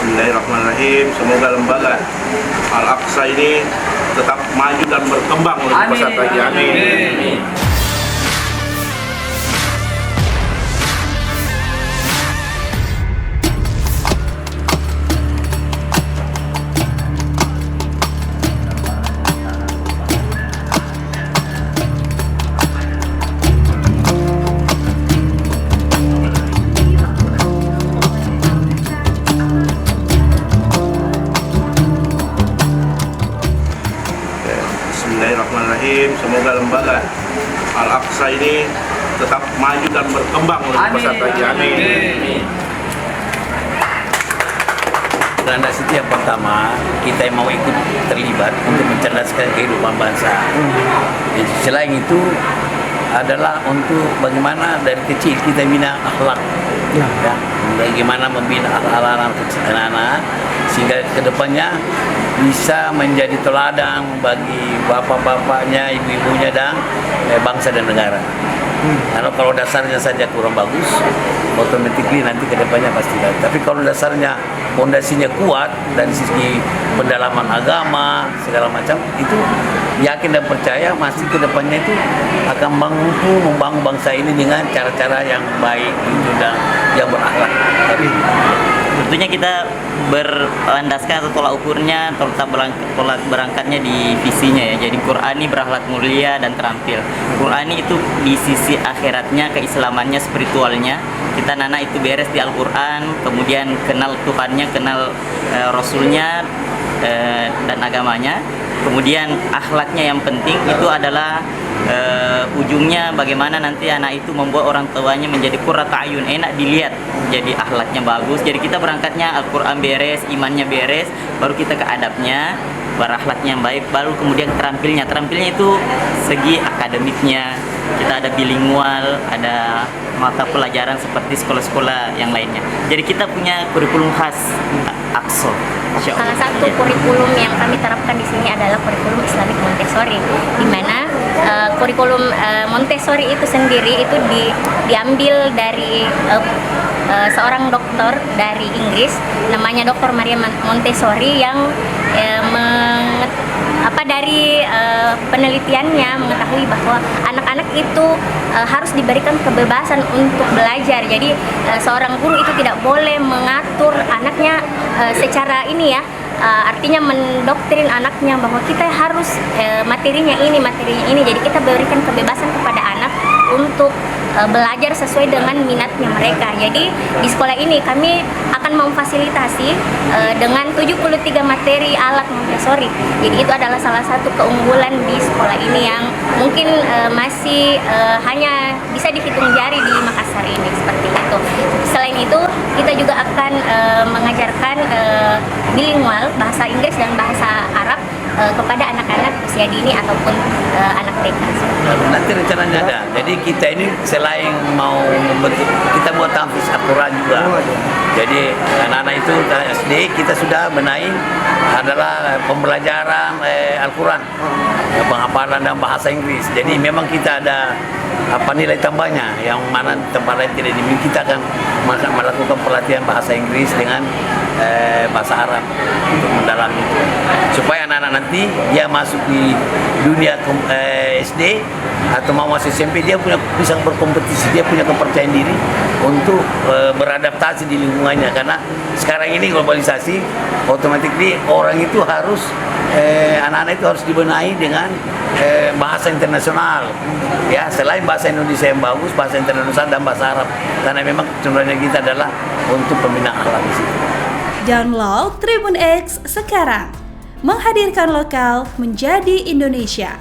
Bismillahirrahmanirrahim. Semoga lembaga Al-Aqsa ini tetap maju dan berkembang lebih pesat lagi. Amin. Bismillahirrahmanirrahim. Semoga lembaga Al-Aqsa ini tetap maju dan berkembang lebih pesat lagi. Amin. Landas itu yang pertama, kita yang mau ikut terlibat untuk mencerdaskan kehidupan bangsa. Selain itu adalah untuk bagaimana dari kecil kita bina akhlak, ya. Bagaimana membina akhlak anak-anak sehingga kedepannya bisa menjadi teladan bagi bapak-bapaknya, ibu-ibunya dan bangsa dan negara. Karena kalau dasarnya saja kurang bagus, automatically nanti kedepannya pasti baik. Tapi kalau dasarnya fondasinya kuat dari sisi pendalaman agama segala macam, itu yakin dan percaya masih kedepannya itu akan mampu membangun bangsa ini dengan cara-cara yang baik gitu, dan yang berakhlak. Tapi tentunya kita berlandaskan atau tolak ukurnya, tolak berangkatnya di visinya ya. Jadi Qur'ani berakhlak mulia dan terampil. Qur'ani itu di sisi akhiratnya, keislamannya, spiritualnya. Kita nana itu beres di Al-Quran, kemudian kenal Tuhannya, kenal Rasulnya dan agamanya. Kemudian akhlaknya yang penting itu adalah ujungnya bagaimana nanti anak itu membuat orang tuanya menjadi qurrata ayun, enak dilihat, jadi akhlaknya bagus. Jadi kita berangkatnya Al-Quran beres, imannya beres, baru kita ke adabnya, berakhlaknya yang baik, baru kemudian terampilnya itu segi akademiknya. Kita ada bilingual, ada mata pelajaran seperti sekolah-sekolah yang lainnya. Jadi kita punya kurikulum khas Aqsa. Salah satu kurikulum yang kami terapkan di sini adalah kurikulum Islamic Montessori, di mana kurikulum Montessori itu sendiri itu diambil dari seorang dokter dari Inggris, namanya Dr. Maria Montessori, yang dari penelitiannya mengetahui bahwa anak-anak itu harus diberikan kebebasan untuk belajar. Jadi seorang guru itu tidak boleh mengatur anaknya secara ini ya, artinya mendoktrin anaknya bahwa kita harus materinya ini. Jadi kita berikan kebebasan kepada anak untuk belajar sesuai dengan minatnya mereka. Jadi di sekolah ini kami akan memfasilitasi dengan 73 materi alat Montessori. Jadi itu adalah salah satu keunggulan di sekolah ini yang mungkin masih hanya bisa dihitung jari di Makassar ini, seperti itu. Selain itu kita juga akan mengajarkan bilingual, bahasa Inggris dan bahasa Arab kepada anak-anak usia dini ataupun anak TK. Nanti rencananya ada. Jadi kita ini selain mau membentuk, kita buat tahfiz Al-Quran juga. Jadi anak-anak itu SD kita sudah benahi adalah pembelajaran Al-Quran, penghafalan dan bahasa Inggris. Jadi memang kita ada nilai tambahnya yang mana tempat lain tidak dimiliki. Kita akan melakukan pelatihan bahasa Inggris dengan bahasa Arab untuk mendalami itu, supaya anak-anak nanti dia masuk di dunia SD atau mau masuk SMP, dia bisa berkompetisi, dia punya kepercayaan diri untuk beradaptasi di lingkungannya. Karena sekarang ini globalisasi, otomatis orang itu harus anak-anak itu harus dibenahi dengan bahasa internasional ya, selain bahasa Indonesia yang bagus, bahasa internasional dan bahasa Arab, karena memang tujuannya kita adalah untuk pembinaan akhlak di situ. Download Tribun X sekarang, menghadirkan lokal menjadi Indonesia.